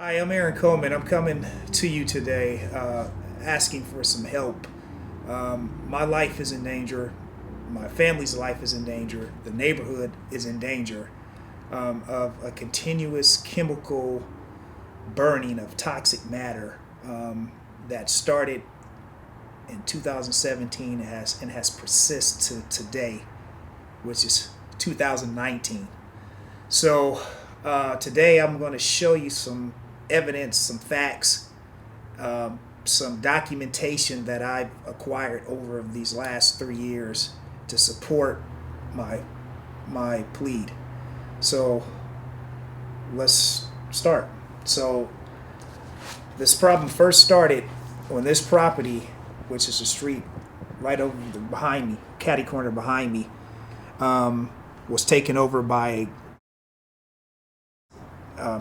Hi, I'm Aaron Coleman. I'm coming to you today asking for some help. My life is in danger. My family's life is in danger. The neighborhood is in danger of a continuous chemical burning of toxic matter that started in 2017 and has persisted to today, which is 2019. So today I'm going to show you some evidence, some facts, some documentation that I've acquired over these last 3 years to support my plead. So let's start. So this problem first started when this property, which is a street right over behind me, catty corner behind me, was taken over by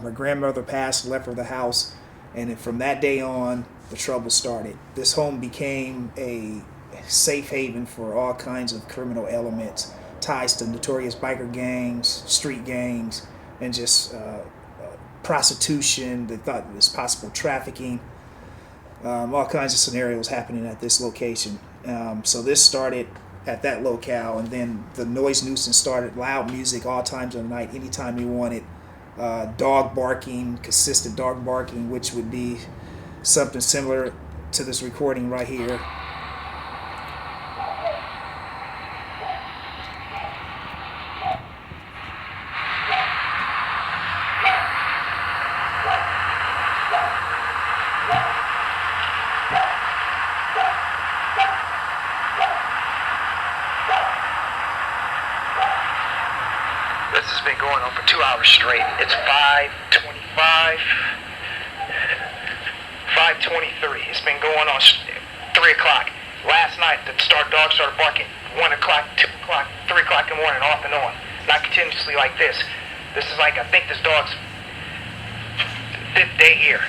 my grandmother passed, left her the house, and then from that day on, the trouble started. This home became a safe haven for all kinds of criminal elements, ties to notorious biker gangs, street gangs, and just prostitution. They thought it was possible trafficking. All kinds of scenarios happening at this location. So this started at that locale, and then the noise nuisance started. Loud music all times of the night, anytime you wanted. Dog barking, consistent dog barking, which would be something similar to this recording right here. This has been going on for 2 hours straight. It's 5:25, 5:23. It's been going on 3 o'clock. Last night, the dog started barking 1 o'clock, 2 o'clock, 3 o'clock in the morning, off and on. Not continuously like this. This is like, I think this dog's 5th day here.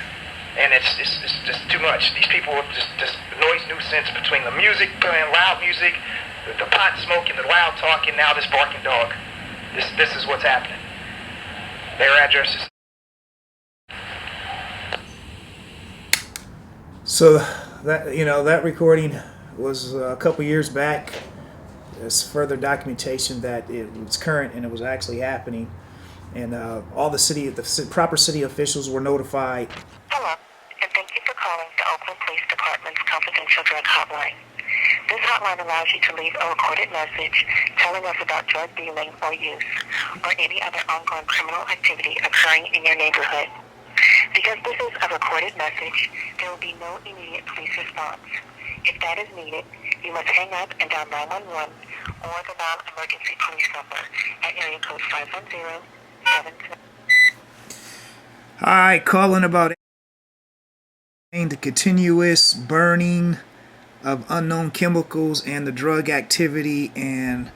And it's just too much. These people are just noise nuisance between the music, playing loud music, the pot smoking, the loud talking, now this barking dog. This is what's happening. Their address is... So that recording was a couple years back. There's further documentation that it was current and it was actually happening, and all the proper city officials were notified. Hello, and thank you for calling the Oakland Police Department's confidential drug hotline. This hotline allows you to leave a recorded message telling us about drug dealing or use, or any other ongoing criminal activity occurring in your neighborhood. Because this is a recorded message, there will be no immediate police response. If that is needed, you must hang up and dial 911 or the non-emergency police number at area code 510-7. Hi, calling about the continuous burning of unknown chemicals and the drug activity and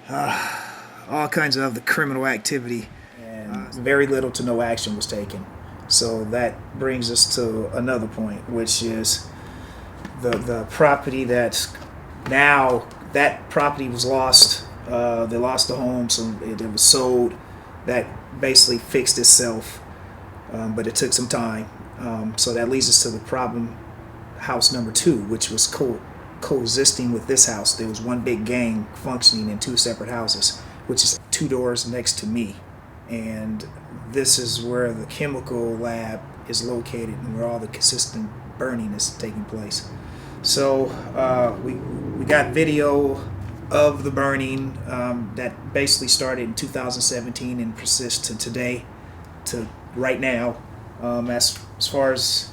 all kinds of other criminal activity. And very little to no action was taken. So that brings us to another point, which is the property that's now, that property was lost. They lost the home, so it was sold. That basically fixed itself, but it took some time. So that leads us to the problem, house number 2, which was coexisting with this house. There was one big gang functioning in 2 separate houses, which is 2 doors next to me. And this is where the chemical lab is located and where all the consistent burning is taking place. So we got video of the burning that basically started in 2017 and persists to today, to right now. As far as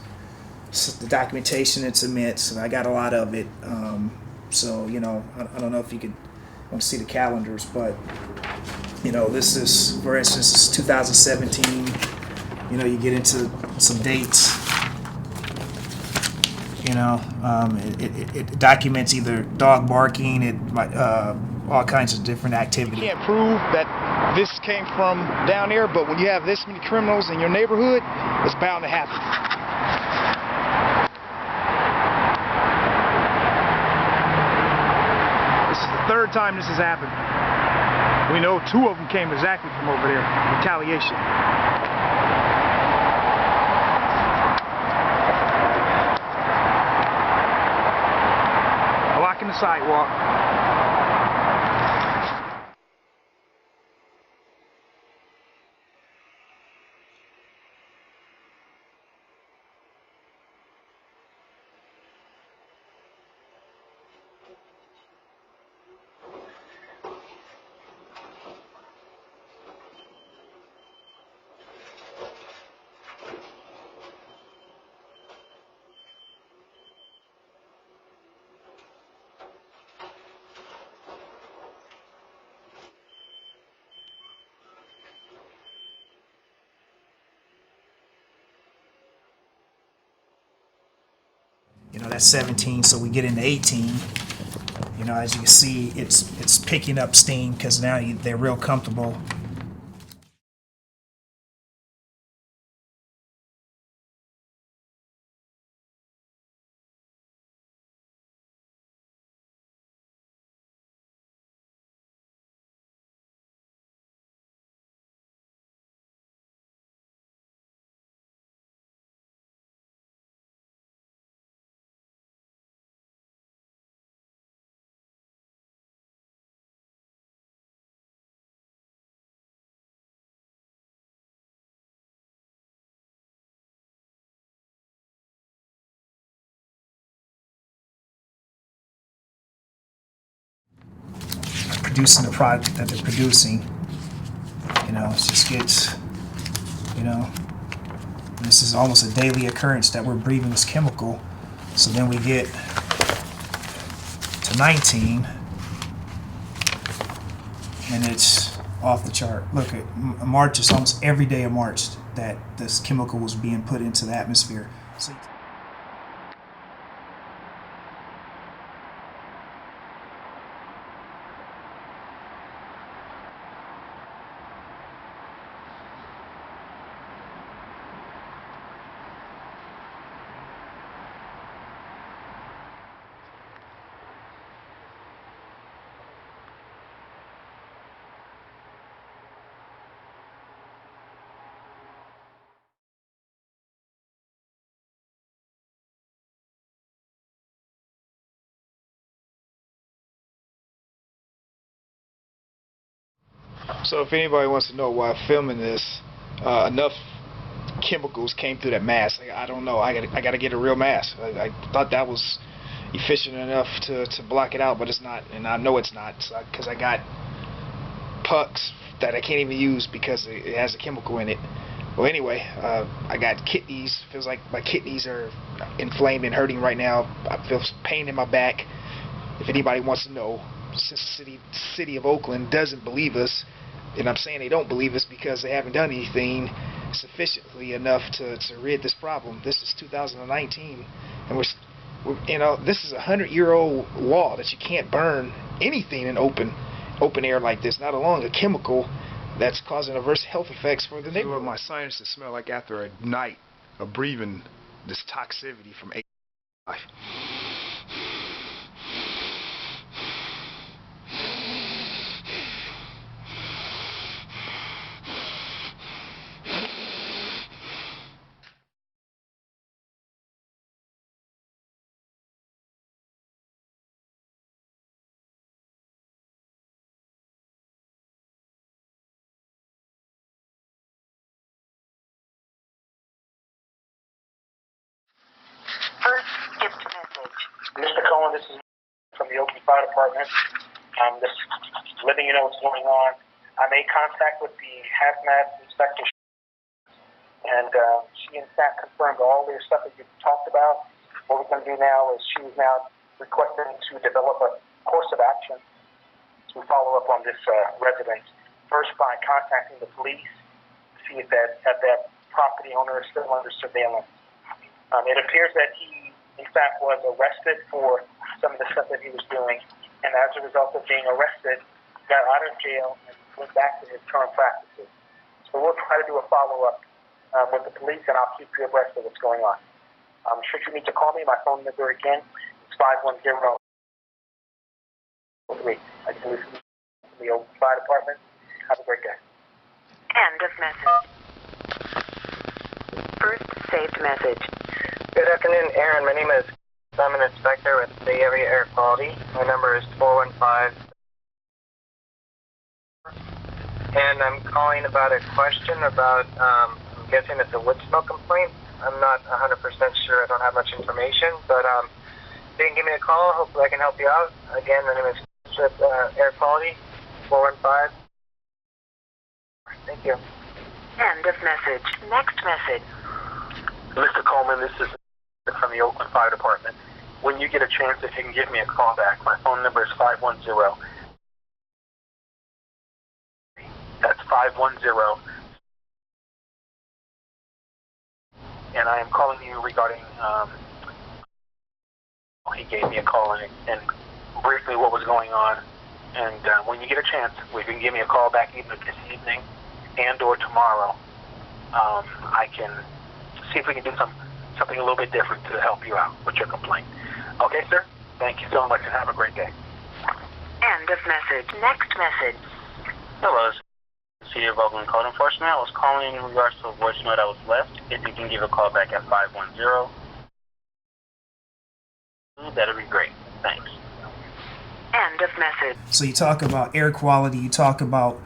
the documentation, it's immense. I got a lot of it. So I don't know if you want to see the calendars, but this is, for instance, this is 2017. You get into some dates. It documents either dog barking, all kinds of different activity. You can't prove that this came from down there, but when you have this many criminals in your neighborhood, it's bound to happen. This is the 3rd time this has happened. We know 2 of them came exactly from over there. Retaliation. sidewalk. You know, that's 17, so we get into 18. You know, as you can see, it's picking up steam because now they're real comfortable. Producing the product that they're producing. You know, it just gets, you know, this is almost a daily occurrence that we're breathing this chemical. So then we get to 19, and it's off the chart. Look at March, it's almost every day of March that this chemical was being put into the atmosphere. So, So if anybody wants to know why I'm filming this, enough chemicals came through that mask. I don't know. I gotta get a real mask. I thought that was efficient enough to block it out, but it's not, and I know it's not, because I got pucks that I can't even use because it has a chemical in it. Well, anyway, I got kidneys. Feels like my kidneys are inflamed and hurting right now. I feel pain in my back. If anybody wants to know, since the city of Oakland doesn't believe us, and I'm saying they don't believe us because they haven't done anything sufficiently enough to rid this problem. This is 2019, and we're you know, this is a 100-year-old law that you can't burn anything in open air like this, not alone a chemical that's causing adverse health effects for the neighborhood. My sinuses smell like after a night of breathing this toxicity from 8. First skipped message. Mr. Cohen, this is from the Oakland Fire Department. Just letting you know what's going on. I made contact with the hazmat inspector, and she in fact confirmed all the stuff that you talked about. What we're going to do now is she is now requesting to develop a course of action to follow up on this resident. First, by contacting the police to see if that property owner is still under surveillance. It appears that he, in fact, was arrested for some of the stuff that he was doing, and as a result of being arrested, got out of jail and went back to his current practices. So we'll try to do a follow-up with the police, and I'll keep you abreast of what's going on. Should you need to call me, my phone number again is 510-3. I can listen to the Oakland Fire Department. Have a great day. End of message. First saved message. Good afternoon, Aaron. My name is I'm an inspector with Bay Area Air Quality. My number is 415. And I'm calling about a question about, I'm guessing it's a wood smell complaint. I'm not 100% sure. I don't have much information, but you can give me a call. Hopefully I can help you out. Again, my name is Chris with Air Quality, 415. Thank you. End of message. Next message. Mr. Coleman, this is from the Oakland Fire Department. When you get a chance, if you can give me a call back, my phone number is 510. That's 510. And I am calling you regarding, he gave me a call and briefed me what was going on. And when you get a chance, if you can give me a call back either this evening and or tomorrow, I can see if we can do something a little bit different to help you out with your complaint. Okay, sir? Thank you so much and have a great day. End of message. Next message. Hello, City of Oakland Code Enforcement. I was calling in regards to a voicemail that was left. If you can give a call back at 510, that'll be great. Thanks. End of message. So you talk about air quality, you talk about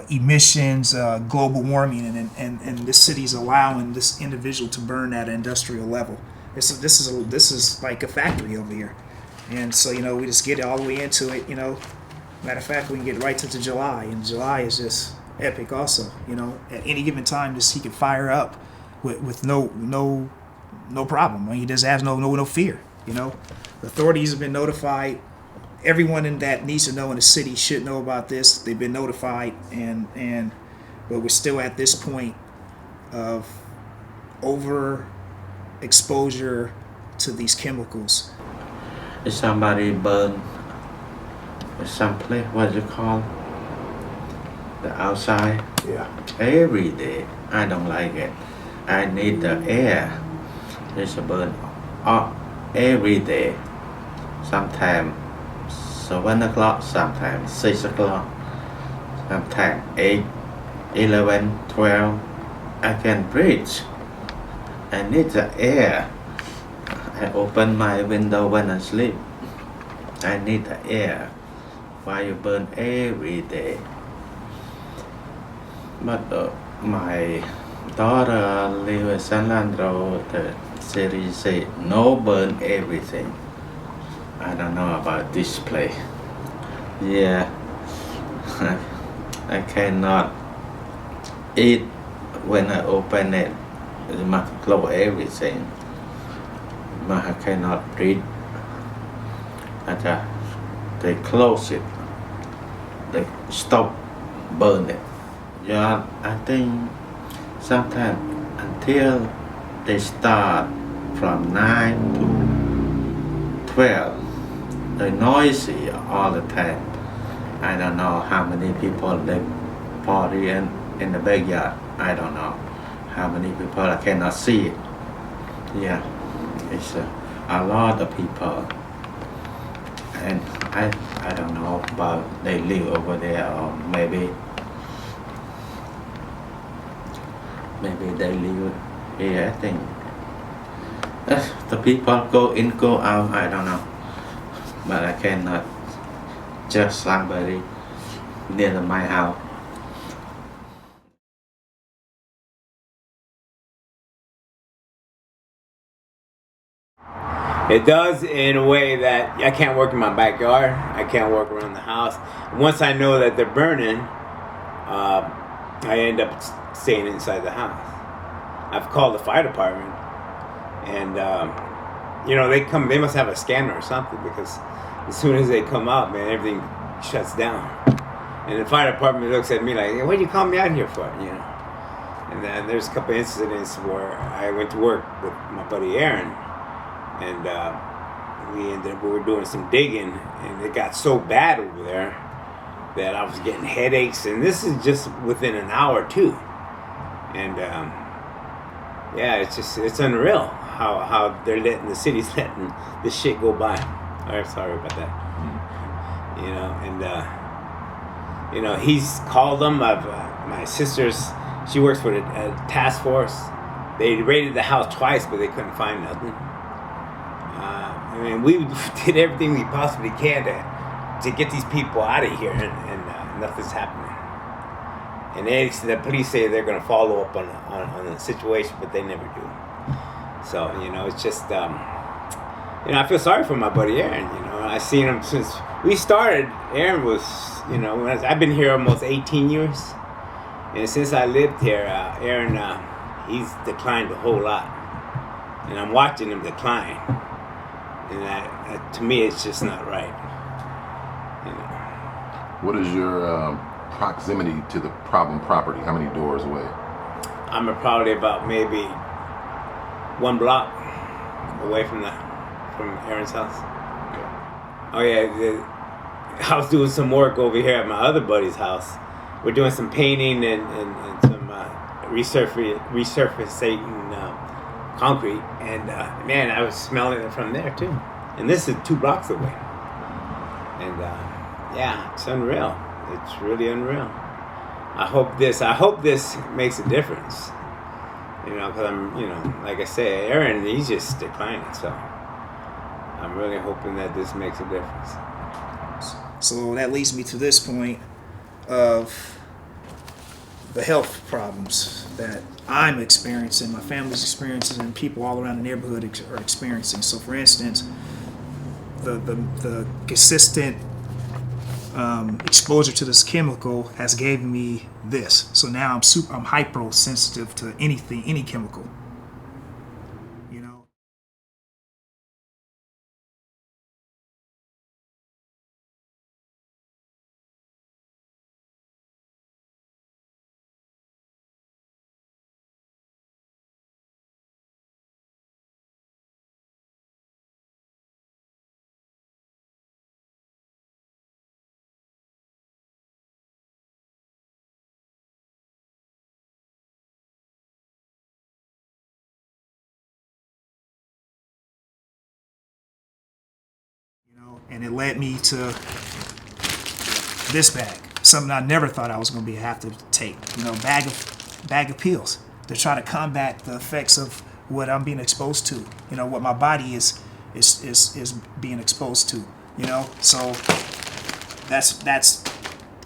emissions, global warming, and this city's allowing this individual to burn at an industrial level. This is like a factory over here, and so we just get all the way into it. Matter of fact, we can get right to July, and July is just epic. Also, at any given time, he could fire up with no problem. He just has no fear. The authorities have been notified. Everyone in that needs to know in the city should know about this. They've been notified, but we're still at this point of overexposure to these chemicals. If somebody burn some place, what you call the outside? Yeah. Every day, I don't like it. I need the air. It's burn every day. Sometimes 7 o'clock, sometimes 6 o'clock, sometimes 8, 11, 12. I can breathe. I need the air. I open my window when I sleep. I need the air. Why you burn every day? But my daughter live in San Leandro. The city say no, burn everything. I don't know about this place. Yeah, I cannot eat when I open it. It must close everything. I cannot breathe. They close it. They stop burn it. Yeah, I think sometimes until they start from 9 to 12, they're noisy all the time. I don't know how many people live party in the backyard. I don't know how many people. I cannot see it. Yeah, it's a lot of people. And I don't know about they live over there or maybe they live here. I think the people go in, go out. I don't know, but I cannot judge somebody near my house. It does in a way that I can't work in my backyard. I can't work around the house. Once I know that they're burning, I end up staying inside the house. I've called the fire department, and they come. They must have a scanner or something, because as soon as they come out, man, everything shuts down. And the fire department looks at me like, "What did you call me out here for?" And then there's a couple of incidents where I went to work with my buddy Aaron. And we were doing some digging, and it got so bad over there that I was getting headaches. And this is just within an hour too. And it's unreal how they're letting the city's letting this shit go by. I'm sorry about that. He's called them. My sister's, she works for the task force. They raided the house twice, but they couldn't find nothing. I mean, we did everything we possibly can to get these people out of here, and nothing's happening. And the police say they're going to follow up on the situation, but they never do. So, it's just, I feel sorry for my buddy Aaron. I've seen him since we started. Aaron was, I've been here almost 18 years. And since I lived here, Aaron, he's declined a whole lot. And I'm watching him decline. And that, to me, it's just not right. What is your proximity to the problem property? How many doors away? I'm probably about maybe 1 block away from Aaron's house. Okay. Oh yeah, I was doing some work over here at my other buddy's house. We're doing some painting and some resurfacing concrete, and man, I was smelling it from there too. And this is 2 blocks away. And yeah, it's unreal. It's really unreal. I hope this makes a difference. Because I'm, like I said, Aaron, he's just declining. So I'm really hoping that this makes a difference. So that leads me to this point of the health problems that I'm experiencing, my family's experiencing, and people all around the neighborhood are experiencing. So, for instance, the consistent exposure to this chemical has given me this. So now I'm hypersensitive to anything, any chemical. And it led me to this bag, something I never thought I was going to have to take. Bag of pills to try to combat the effects of what I'm being exposed to. What my body is being exposed to. So that's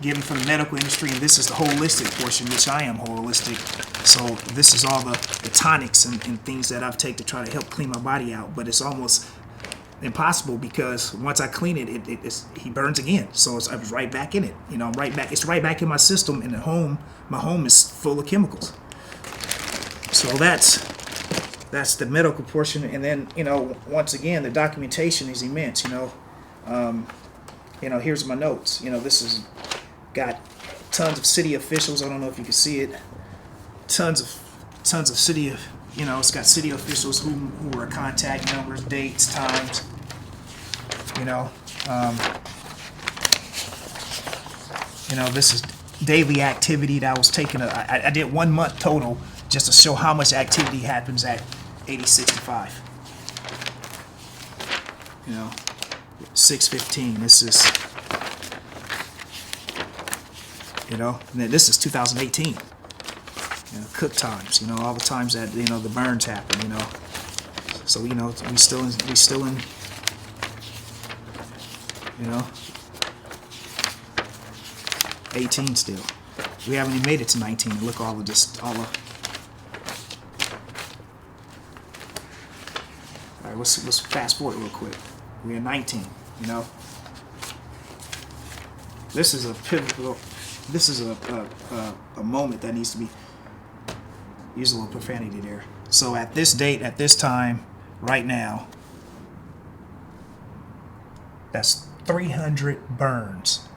given from the medical industry, and this is the holistic portion, which I am holistic. So this is all the tonics and things that I've taken to try to help clean my body out. But it's almost impossible because once I clean it, he burns again. So I was right back in it. I'm right back. It's right back in my system. And my home is full of chemicals. So that's the medical portion. And then once again, the documentation is immense. Here's my notes. This is got tons of city officials. I don't know if you can see it. Tons of city. It's got city officials who are contact numbers, dates, times. This is daily activity that was taken. I did 1 month total just to show how much activity happens at 8065. 615. This is, and then this is 2018. Cook times, all the times that the burns happen, So we still in, 18 still. We haven't even made it to 19. And look, all of. All right, let's fast forward real quick. We're at 19. This is a pivotal. This is a moment that needs to be. Use a little profanity there. So at this date, at this time, right now, that's 300 burns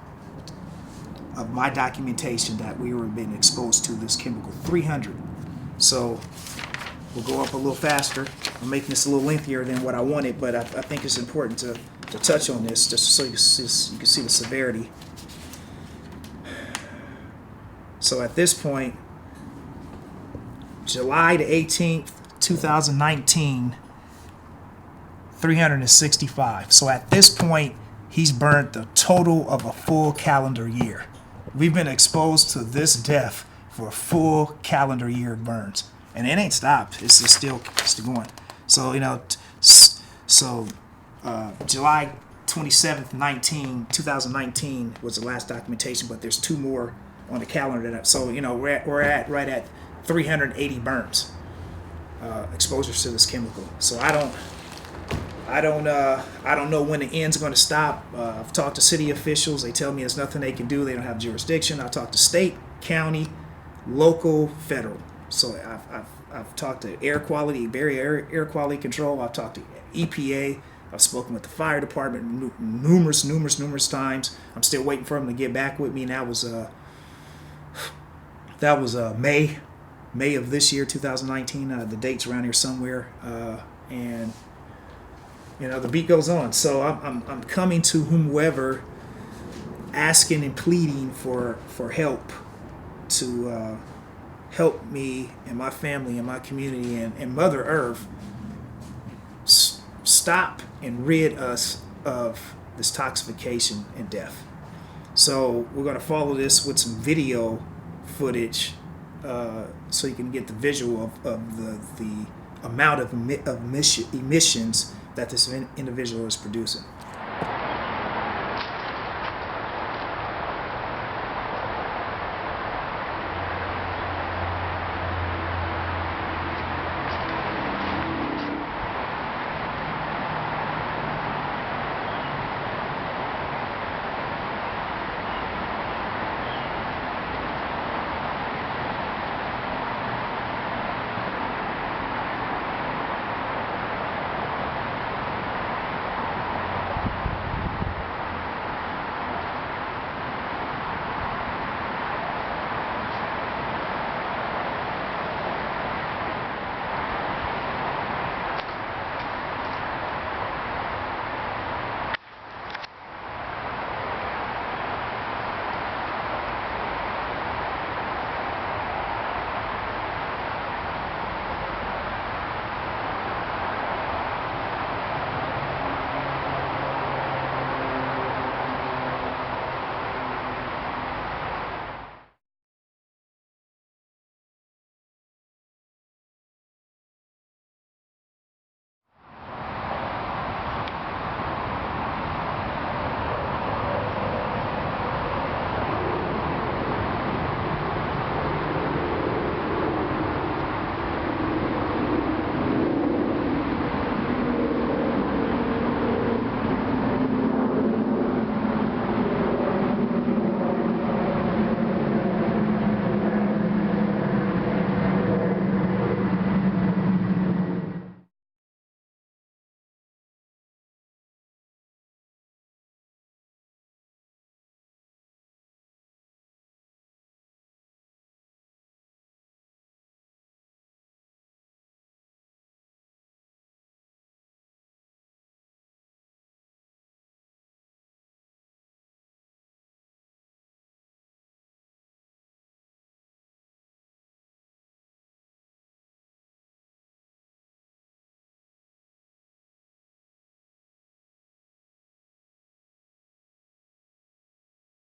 of my documentation that we were being exposed to this chemical. 300. So we'll go up a little faster. I'm making this a little lengthier than what I wanted, but I think it's important to touch on this just so you can see the severity. So at this point, July the 18th, 2019, 365. So at this point, he's burnt the total of a full calendar year. We've been exposed to this death for a full calendar year of burns. And it ain't stopped. It's still going. So, So July 27th, 2019 was the last documentation, but there's 2 more on the calendar. So, we're at right at 380 burns, exposures to this chemical. So I don't know when the end's going to stop. I've talked to city officials. They tell me there's nothing they can do. They don't have jurisdiction. I talked to state, county, local, federal. So I've talked to air quality control. I've talked to EPA. I've spoken with the fire department numerous times. I'm still waiting for them to get back with me. And that was May of this year, 2019. The date's around here somewhere. And the beat goes on. So I'm coming to whomever, asking and pleading for help to help me and my family and my community and Mother Earth stop and rid us of this toxification and death. So we're going to follow this with some video footage so you can get the visual of the amount of emissions that this individual is producing.